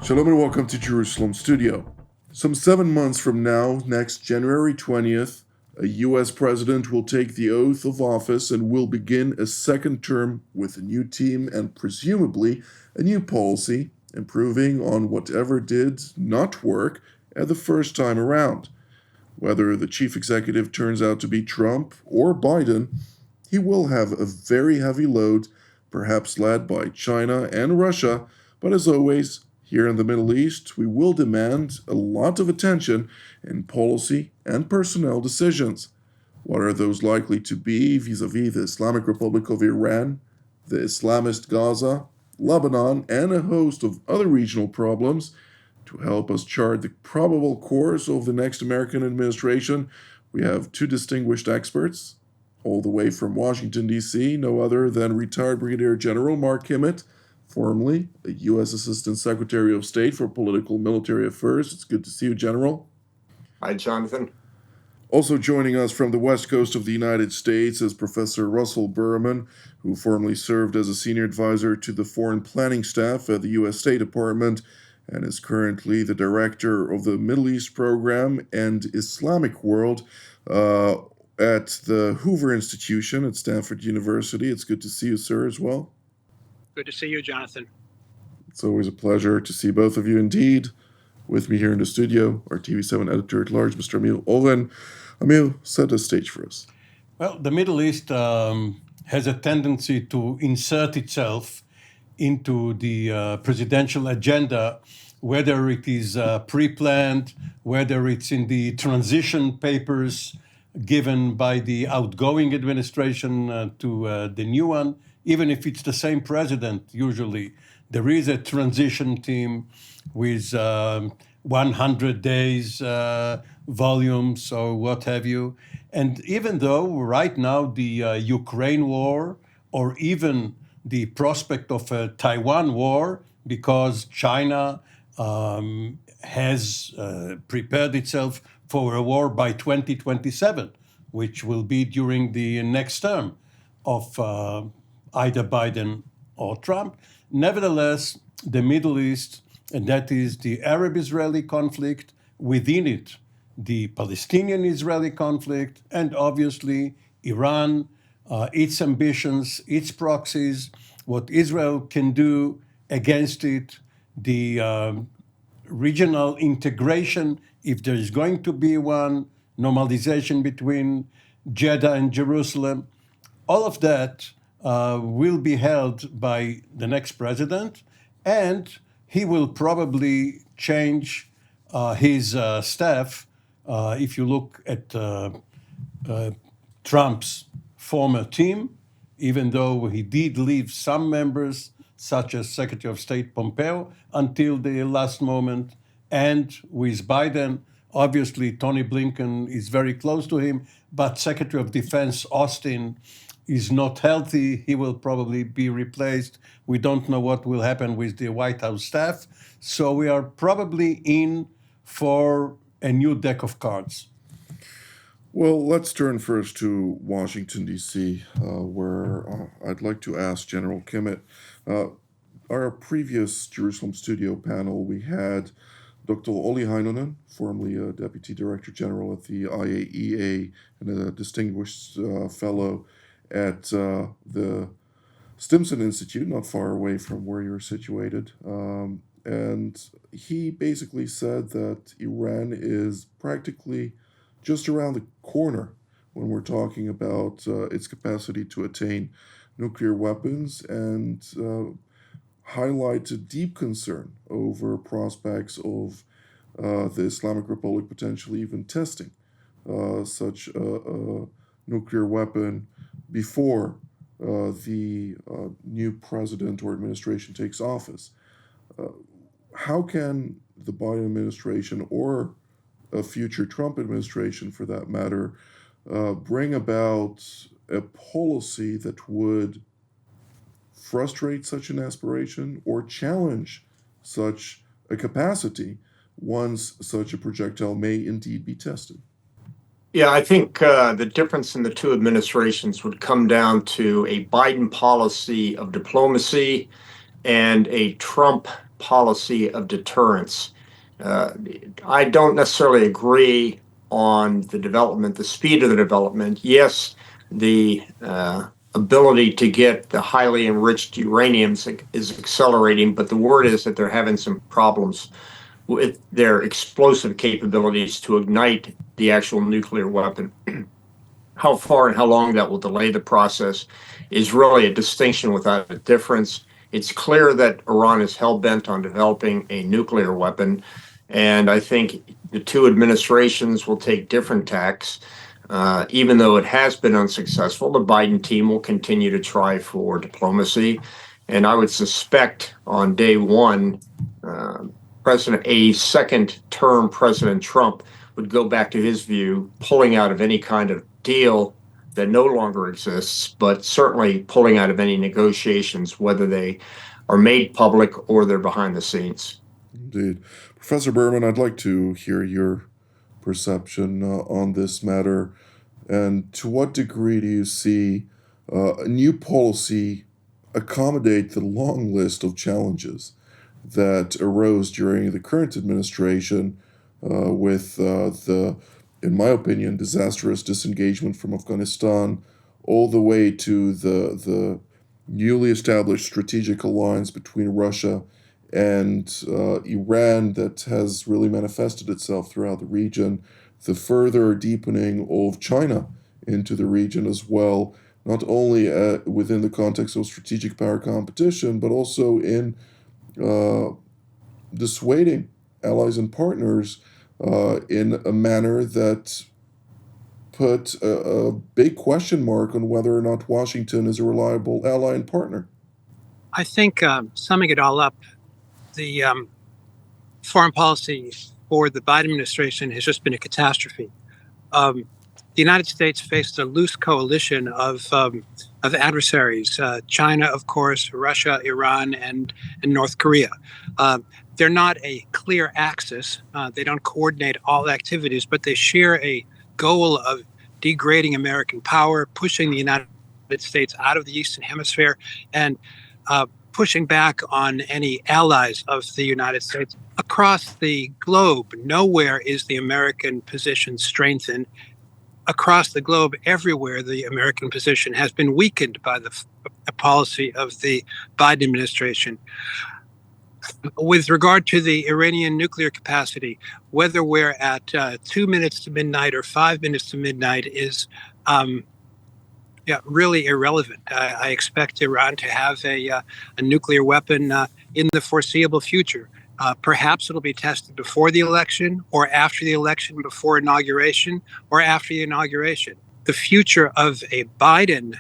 Shalom and welcome to Jerusalem Studio. Some 7 months from now, next January 20th, a U.S. president will take the oath of office and will begin a second term with a new team and presumably a new policy, improving on whatever did not work at the first time around. Whether the chief executive turns out to be Trump or Biden, he will have a very heavy load, perhaps led by China and Russia, but as always, here in the Middle East, we will demand a lot of attention in policy and personnel decisions. What are those likely to be vis-a-vis the Islamic Republic of Iran, the Islamist Gaza, Lebanon, and a host of other regional problems? To help us chart the probable course of the next American administration, we have two distinguished experts, all the way from Washington, D.C., no other than retired Brigadier General Mark Kimmitt, formerly a U.S. Assistant Secretary of State for Political Military Affairs. It's good to see you, General. Hi, Jonathan. Also joining us from the west coast of the United States is Professor Russell Berman, who formerly served as a senior advisor to the Foreign Planning Staff at the U.S. State Department and is currently the director of the Middle East Program and Islamic World at the Hoover Institution at Stanford University. It's good to see you, sir, as well. Good to see you, Jonathan. It's always a pleasure to see both of you indeed. With me here in the studio, our TV7 editor-at-large, Mr. Amir Oren. Amir, set the stage for us. Well, the Middle East has a tendency to insert itself into the presidential agenda, whether it is pre-planned, whether it's in the transition papers given by the outgoing administration to the new one. Even if it's the same president, usually there is a transition team with 100 days volumes or what have you. And even though right now the Ukraine war or even the prospect of a Taiwan war, because China has prepared itself for a war by 2027, which will be during the next term of either Biden or Trump. Nevertheless, the Middle East, and that is the Arab-Israeli conflict, within it, the Palestinian-Israeli conflict, and obviously Iran, its ambitions, its proxies, what Israel can do against it, the regional integration, if there is going to be one, normalization between Jeddah and Jerusalem, all of that will be held by the next president, and he will probably change his staff. If you look at Trump's former team, even though he did leave some members, such as Secretary of State Pompeo, until the last moment, and with Biden, obviously Tony Blinken is very close to him, but Secretary of Defense Austin is not healthy. He will probably be replaced. We don't know what will happen with the White House staff. So we are probably in for a new deck of cards. Well, let's turn first to Washington, D.C., where I'd like to ask General Kimmitt. Our previous Jerusalem studio panel, we had Dr. Olli Heinonen, formerly a Deputy Director General at the IAEA and a distinguished fellow at the Stimson Institute, not far away from where you're situated. And he basically said that Iran is practically just around the corner when we're talking about its capacity to attain nuclear weapons, and highlighted deep concern over prospects of the Islamic Republic potentially even testing such a nuclear weapon before the new president or administration takes office. How can the Biden administration, or a future Trump administration for that matter, bring about a policy that would frustrate such an aspiration or challenge such a capacity once such a projectile may indeed be tested? Yeah, I think the difference in the two administrations would come down to a Biden policy of diplomacy and a Trump policy of deterrence. I don't necessarily agree on the development, the speed of the development. Yes, the ability to get the highly enriched uraniums is accelerating, but the word is that they're having some problems with their explosive capabilities to ignite the actual nuclear weapon. How far and how long that will delay the process is really a distinction without a difference. It's clear that Iran is hell-bent on developing a nuclear weapon, and I think the two administrations will take different tacks. Even though it has been unsuccessful, the Biden team will continue to try for diplomacy. And I would suspect on day one, a second-term President Trump would go back to his view, pulling out of any kind of deal that no longer exists, but certainly pulling out of any negotiations, whether they are made public or they're behind the scenes. Indeed. Professor Berman, I'd like to hear your perception on this matter. And to what degree do you see a new policy accommodate the long list of challenges that arose during the current administration with the, in my opinion, disastrous disengagement from Afghanistan, all the way to the newly established strategic alliance between Russia and Iran that has really manifested itself throughout the region, the further deepening of China into the region as well, not only within the context of strategic power competition, but also in dissuading allies and partners in a manner that put a big question mark on whether or not Washington is a reliable ally and partner. I think summing it all up, the foreign policy for the Biden administration has just been a catastrophe. The United States faced a loose coalition of adversaries: China, of course, Russia, Iran, and North Korea. They're not a clear axis. They don't coordinate all activities, but they share a goal of degrading American power, pushing the United States out of the Eastern Hemisphere, and pushing back on any allies of the United States. Across the globe, nowhere is the American position strengthened. Across the globe, everywhere, the American position has been weakened by the policy of the Biden administration. With regard to the Iranian nuclear capacity, whether we're at 2 minutes to midnight or 5 minutes to midnight is really irrelevant. I expect Iran to have a nuclear weapon in the foreseeable future. Perhaps it'll be tested before the election or after the election, before inauguration or after the inauguration. The future of a Biden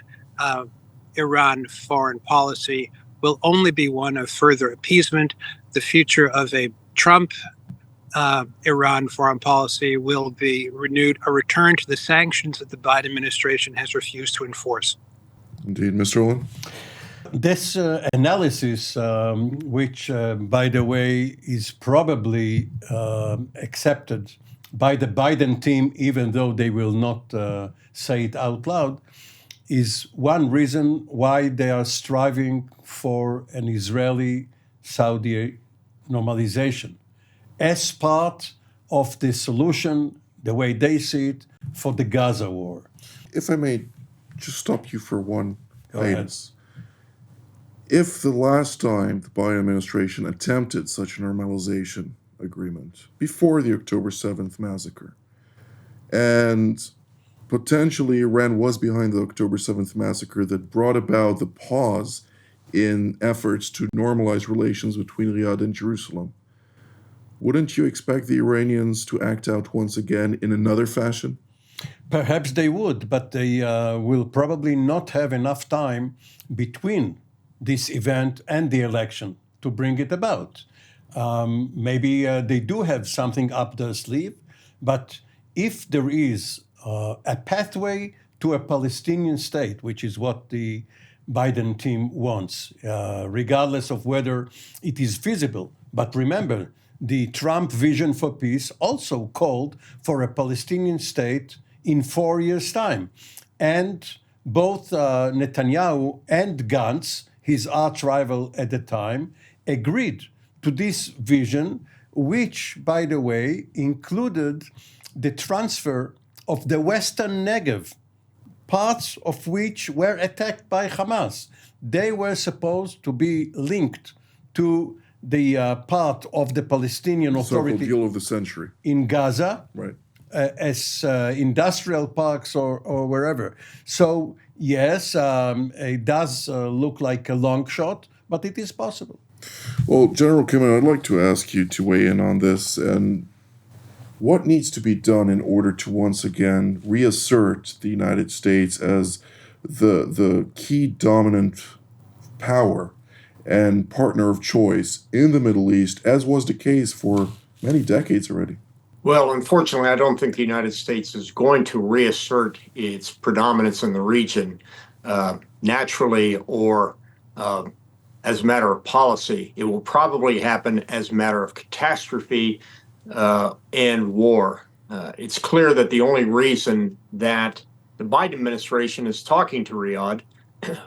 Iran foreign policy will only be one of further appeasement. The future of a Trump Iran foreign policy will be a return to the sanctions that the Biden administration has refused to enforce. Indeed, Mr. Owen. This analysis, which, by the way, is probably accepted by the Biden team, even though they will not say it out loud, is one reason why they are striving for an Israeli-Saudi normalization as part of the solution, the way they see it, for the Gaza war. If I may just stop you for one Go ahead. hiatus. If the last time the Biden administration attempted such a normalization agreement before the October 7th massacre, and potentially Iran was behind the October 7th massacre that brought about the pause in efforts to normalize relations between Riyadh and Jerusalem, wouldn't you expect the Iranians to act out once again in another fashion? Perhaps they would, but they will probably not have enough time between this event and the election to bring it about. Maybe they do have something up their sleeve, but if there is a pathway to a Palestinian state, which is what the Biden team wants, regardless of whether it is feasible. But remember, the Trump vision for peace also called for a Palestinian state in 4 years' time. And both Netanyahu and Gantz, his arch rival at the time, agreed to this vision, which, by the way, included the transfer of the Western Negev, parts of which were attacked by Hamas. They were supposed to be linked to the part of the Palestinian So-called Authority deal of the century. in Gaza, Right. as industrial parks or wherever. So yes, it does look like a long shot, but it is possible. Well, General Kimmitt, I'd like to ask you to weigh in on this and what needs to be done in order to once again reassert the United States as the key dominant power and partner of choice in the Middle East, as was the case for many decades already? Well, unfortunately, I don't think the United States is going to reassert its predominance in the region naturally or as a matter of policy. It will probably happen as a matter of catastrophe and war. It's clear that the only reason that the Biden administration is talking to Riyadh,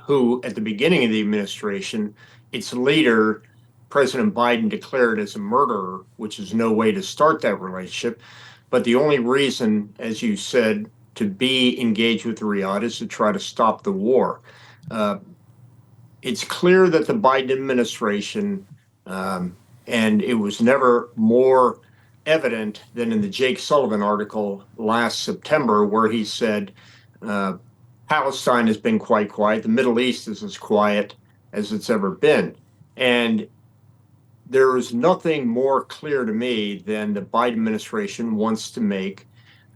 who at the beginning of the administration, its leader, President Biden, declared as a murderer, which is no way to start that relationship. But the only reason, as you said, to be engaged with Riyadh is to try to stop the war. It's clear that the Biden administration, and it was never more evident than in the Jake Sullivan article last September, where he said, Palestine has been quite quiet. The Middle East is as quiet as it's ever been. And there is nothing more clear to me than the Biden administration wants to make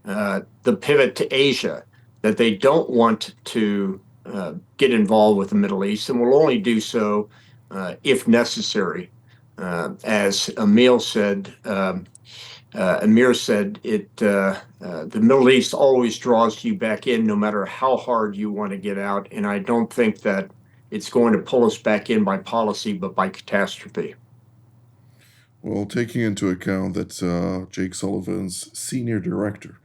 the pivot to Asia, that they don't want to get involved with the Middle East and will only do so if necessary. As Amir said, the Middle East always draws you back in no matter how hard you want to get out. And I don't think that it's going to pull us back in by policy, but by catastrophe. Well, taking into account that Jake Sullivan's senior director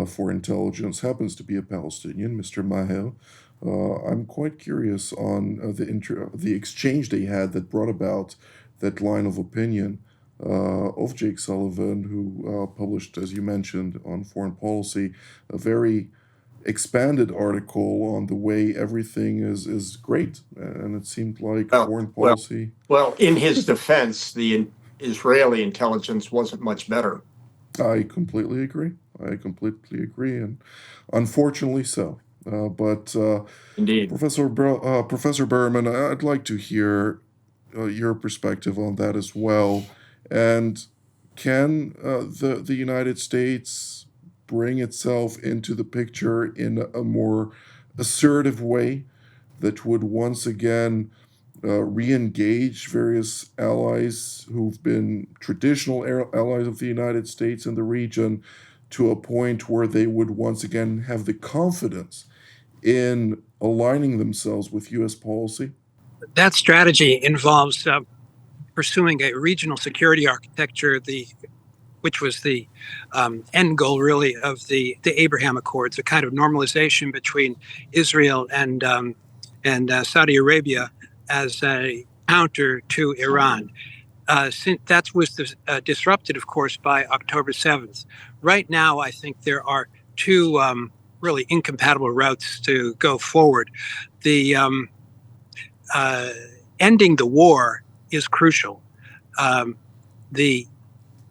for intelligence happens to be a Palestinian, Mr. Maher, I'm quite curious on the exchange they had that brought about that line of opinion of Jake Sullivan, who published, as you mentioned, on foreign policy, a very expanded article on the way everything is great. And it seemed like foreign policy... Well, in his defense, the Israeli intelligence wasn't much better. I completely agree. And unfortunately so. But Indeed, Professor Berman, I'd like to hear your perspective on that as well. And can the United States bring itself into the picture in a more assertive way that would once again re-engage various allies who've been traditional allies of the United States in the region to a point where they would once again have the confidence in aligning themselves with U.S. policy? That strategy involves pursuing a regional security architecture, which was the end goal, really, of the Abraham Accords, a kind of normalization between Israel and Saudi Arabia as a counter to Iran. Since that was disrupted, of course, by October 7th. Right now, I think there are two really incompatible routes to go forward. The ending the war is crucial. The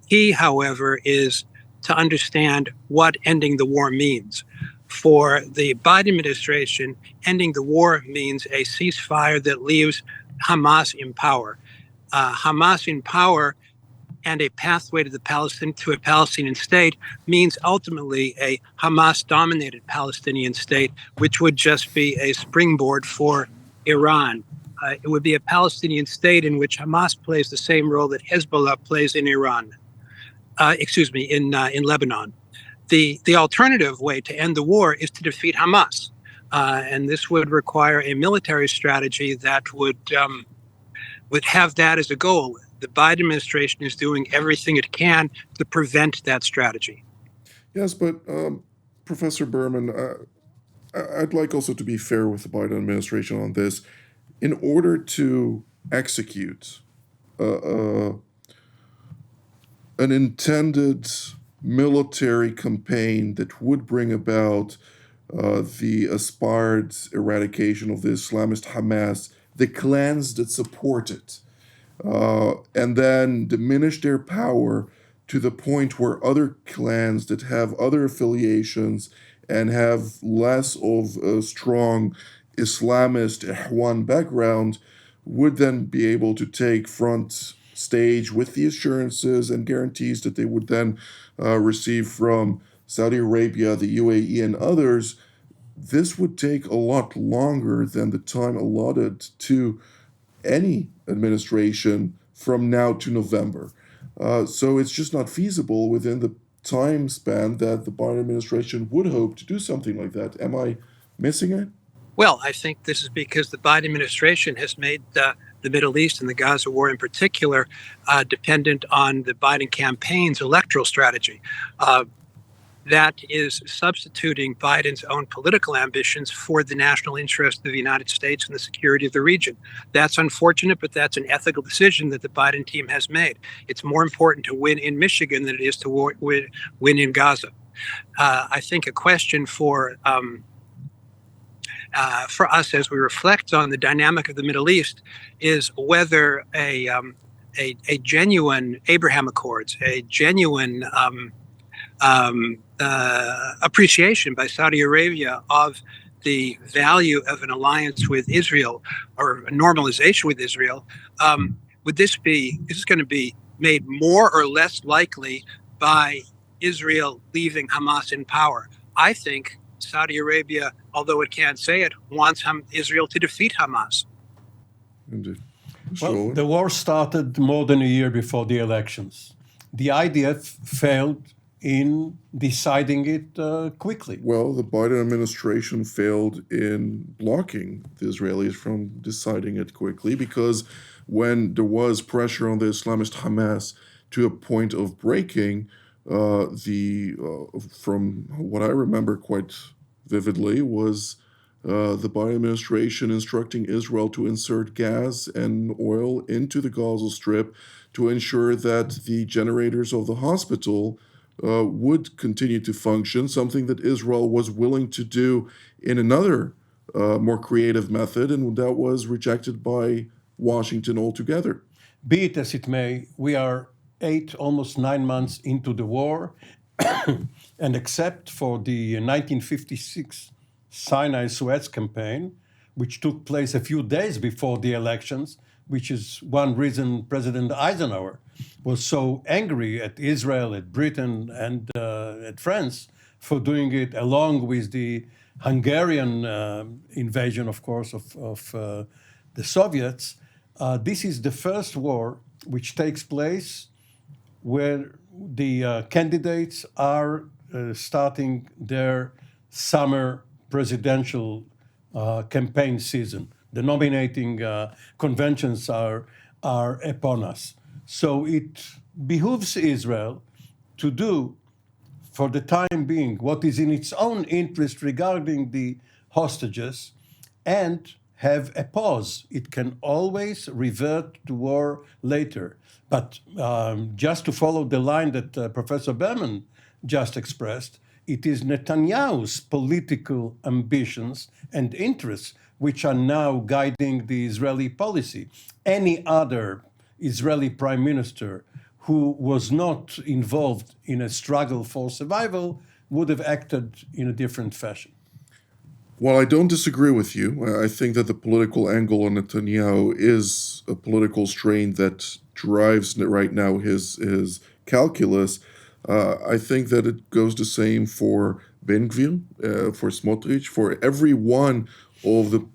key, however, is to understand what ending the war means. For the Biden administration, ending the war means a ceasefire that leaves Hamas in power. Hamas in power and a pathway to a Palestinian state means ultimately a Hamas-dominated Palestinian state, which would just be a springboard for Iran. It would be a Palestinian state in which Hamas plays the same role that Hezbollah plays in Iran. In Lebanon. The alternative way to end the war is to defeat Hamas, and this would require a military strategy that would have that as a goal. The Biden administration is doing everything it can to prevent that strategy. Yes, but Professor Berman, I'd like also to be fair with the Biden administration on this. In order to execute an intended military campaign that would bring about the aspired eradication of the Islamist Hamas, the clans that support it, and then diminish their power to the point where other clans that have other affiliations and have less of a strong Islamist Ikhwan background would then be able to take front stage with the assurances and guarantees that they would then receive from Saudi Arabia, the UAE, and others. This would take a lot longer than the time allotted to any administration from now to November. So it's just not feasible within the time span that the Biden administration would hope to do something like that. Am I missing it? Well, I think this is because the Biden administration has made the Middle East and the Gaza war in particular dependent on the Biden campaign's electoral strategy. That is substituting Biden's own political ambitions for the national interest of the United States and the security of the region. That's unfortunate, but that's an ethical decision that the Biden team has made. It's more important to win in Michigan than it is to win in Gaza. I think a question for us as we reflect on the dynamic of the Middle East is whether a genuine Abraham Accords, a genuine appreciation by Saudi Arabia of the value of an alliance with Israel or a normalization with Israel, is this going to be made more or less likely by Israel leaving Hamas in power? I think Saudi Arabia, although it can't say it, wants Israel to defeat Hamas. Indeed. Well, the war started more than a year before the elections. The IDF failed in deciding it quickly. Well, the Biden administration failed in blocking the Israelis from deciding it quickly because when there was pressure on the Islamist Hamas to a point of breaking, from what I remember quite vividly, was the Biden administration instructing Israel to insert gas and oil into the Gaza Strip to ensure that the generators of the hospital would continue to function, something that Israel was willing to do in another more creative method, and that was rejected by Washington altogether. Be it as it may, we are almost 9 months into the war, and except for the 1956 Sinai-Suez campaign, which took place a few days before the elections, which is one reason President Eisenhower was so angry at Israel, at Britain, and at France for doing it, along with the Hungarian invasion, of course, of the Soviets. This is the first war which takes place where the candidates are starting their summer presidential campaign season. The nominating conventions are upon us. So it behooves Israel to do, for the time being, what is in its own interest regarding the hostages and have a pause. It can always revert to war later. But just to follow the line that Professor Berman just expressed, it is Netanyahu's political ambitions and interests which are now guiding the Israeli policy. Any other Israeli prime minister who was not involved in a struggle for survival would have acted in a different fashion. Well, I don't disagree with you. I think that the political angle on Netanyahu is a political strain that drives right now his calculus. I think that it goes the same for Ben Gvir, for Smotrich, for every one of the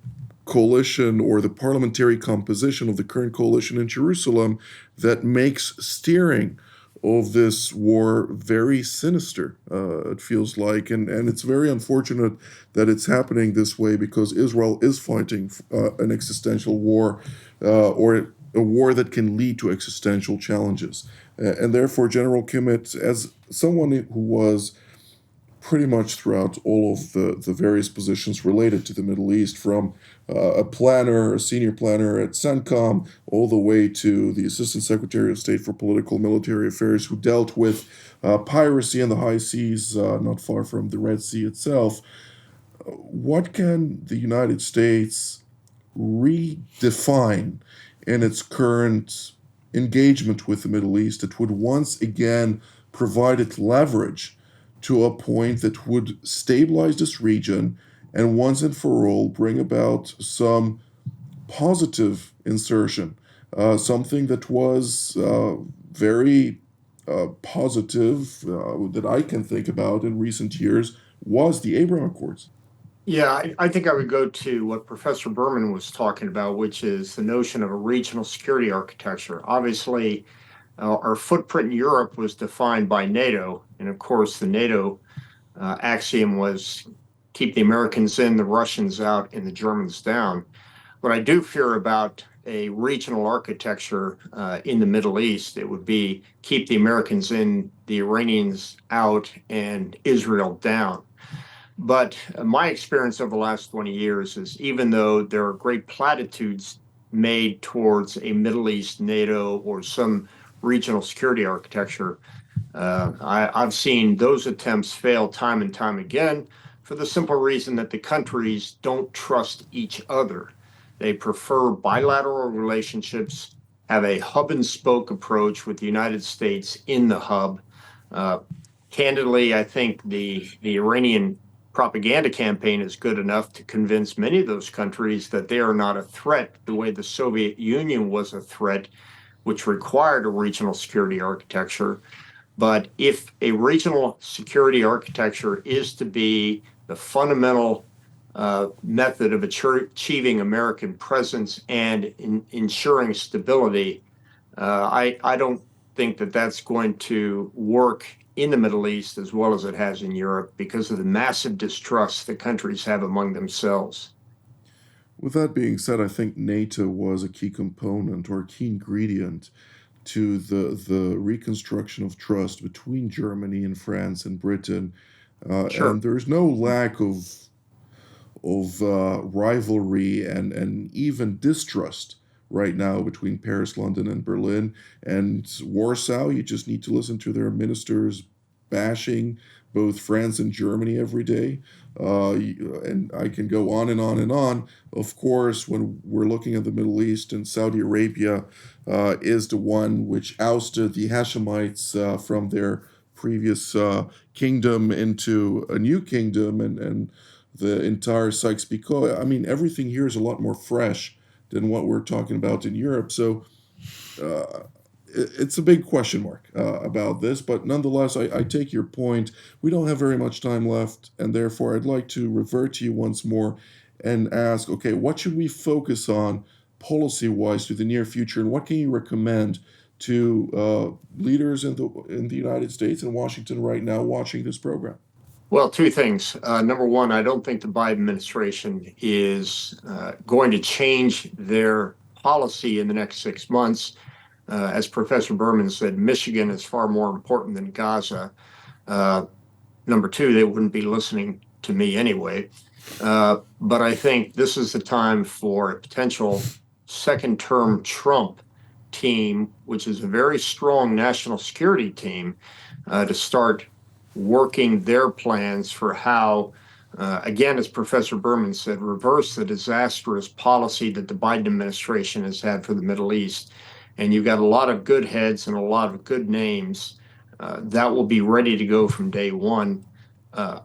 coalition or the parliamentary composition of the current coalition in Jerusalem that makes steering of this war very sinister, it feels like. And it's very unfortunate that it's happening this way because Israel is fighting an existential war or a war that can lead to existential challenges. And therefore, General Kimmitt, as someone who was pretty much throughout all of the various positions related to the Middle East, from a senior planner at CENTCOM, all the way to the Assistant Secretary of State for Political and Military Affairs, who dealt with piracy in the high seas, not far from the Red Sea itself. What can the United States redefine in its current engagement with the Middle East that would once again provide it leverage to a point that would stabilize this region and once and for all bring about some positive insertion, something that was very positive that I can think about in recent years was the Abraham Accords. Yeah, I think I would go to what Professor Berman was talking about, which is the notion of a regional security architecture. Obviously, our footprint in Europe was defined by NATO. And of course, the NATO axiom was keep the Americans in, the Russians out, and the Germans down. What I do fear about a regional architecture in the Middle East, it would be keep the Americans in, the Iranians out, and Israel down. But my experience over the last 20 years is even though there are great platitudes made towards a Middle East, NATO, or some regional security architecture, I've seen those attempts fail time and time again for the simple reason that the countries don't trust each other. They prefer bilateral relationships, have a hub and spoke approach with the United States in the hub. Candidly, I think the Iranian propaganda campaign is good enough to convince many of those countries that they are not a threat the way the Soviet Union was a threat, which required a regional security architecture. But if a regional security architecture is to be the fundamental method of achieving American presence and ensuring stability, I don't think that that's going to work in the Middle East as well as it has in Europe because of the massive distrust the countries have among themselves. With that being said, I think NATO was a key component or a key ingredient to the reconstruction of trust between Germany and France and Britain. Sure. And there's no lack of rivalry and even distrust right now between Paris, London, and Berlin. And Warsaw, you just need to listen to their ministers bashing both France and Germany every day. And I can go on and on and on. Of course, when we're looking at the Middle East, and Saudi Arabia is the one which ousted the Hashemites from their previous kingdom into a new kingdom, and the entire Sykes-Picot. I mean, everything here is a lot more fresh than what we're talking about in Europe. So it's a big question mark about this. But nonetheless, I take your point. We don't have very much time left, and therefore I'd like to revert to you once more and ask, okay, what should we focus on policy-wise to the near future, and what can you recommend to leaders in the United States and Washington right now watching this program? Well, two things. Number one, I don't think the Biden administration is going to change their policy in the next 6 months. As Professor Berman said, Michigan is far more important than Gaza. Number two, they wouldn't be listening to me anyway. But I think this is the time for a potential second-term Trump team, which is a very strong national security team, to start working their plans for how, again, as Professor Berman said, reverse the disastrous policy that the Biden administration has had for the Middle East. And you've got a lot of good heads and a lot of good names that will be ready to go from day one.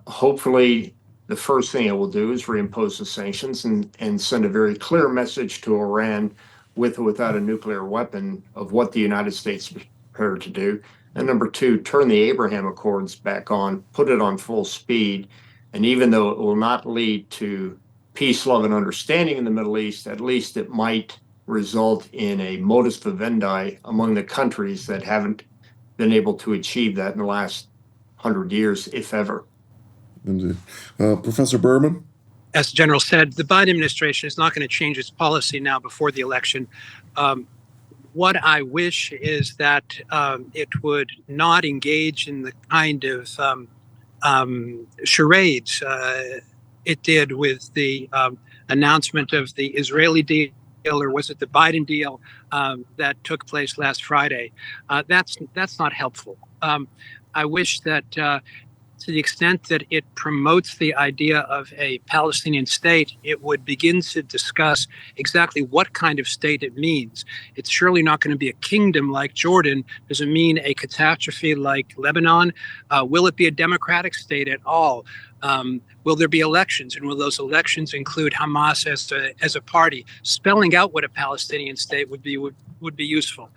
Hopefully, the first thing it will do is reimpose the sanctions and send a very clear message to Iran with or without a nuclear weapon of what the United States is prepared to do. And number two, turn the Abraham Accords back on, put it on full speed. And even though it will not lead to peace, love, and understanding in the Middle East, at least it might result in a modus vivendi among the countries that haven't been able to achieve that in the last 100 years, if ever. Indeed. Professor Berman? As the general said, the Biden administration is not going to change its policy now before the election. What I wish is that it would not engage in the kind of charades it did with the announcement of the Israeli deal, or was it the Biden deal that took place last Friday? That's not helpful. I wish that to the extent that it promotes the idea of a Palestinian state, it would begin to discuss exactly what kind of state it means. It's surely not going to be a kingdom like Jordan. Does it mean a catastrophe like Lebanon? Will it be a democratic state at all? Will there be elections, and will those elections include Hamas as a party? Spelling out what a Palestinian state would be useful.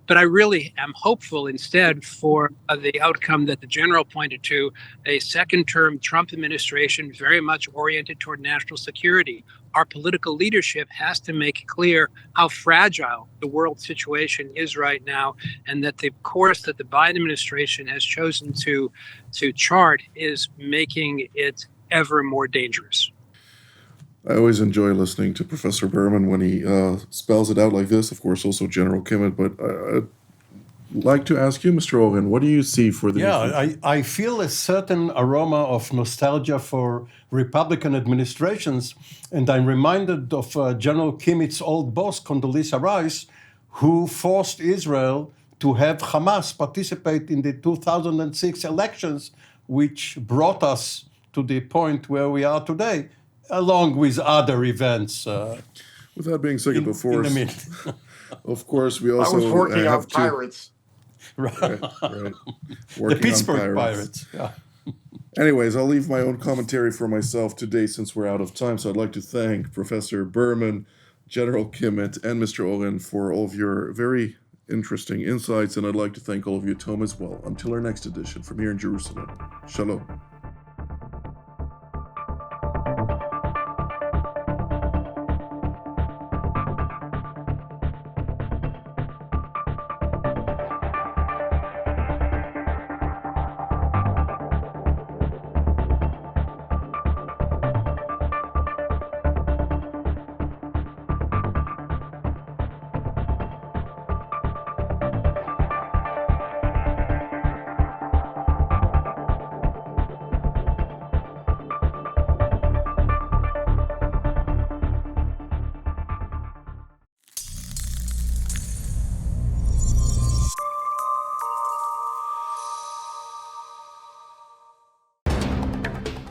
But I really am hopeful instead for the outcome that the general pointed to, a second-term Trump administration very much oriented toward national security. Our political leadership has to make clear how fragile the world situation is right now, and that the course that the Biden administration has chosen to chart is making it ever more dangerous. I always enjoy listening to Professor Berman when he spells it out like this. Of course, also General Kimmitt. But I'd like to ask you, Mr. Oren, what do you see for the... I feel a certain aroma of nostalgia for Republican administrations. And I'm reminded of General Kimmitt's old boss, Condoleezza Rice, who forced Israel to have Hamas participate in the 2006 elections, which brought us to the point where we are today, along with other events. With that being said, before of course, we I also was working have on Pirates. Right. The Working Pittsburgh on Pirates. Yeah. Anyways, I'll leave my own commentary for myself today since we're out of time. So I'd like to thank Professor Berman, General Kimmitt, and Mr. Oren for all of your very interesting insights. And I'd like to thank all of you at home as well. Until our next edition from here in Jerusalem. Shalom.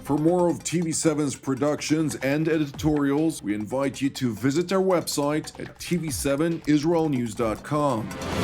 For more of TV7's productions and editorials, we invite you to visit our website at tv7israelnews.com.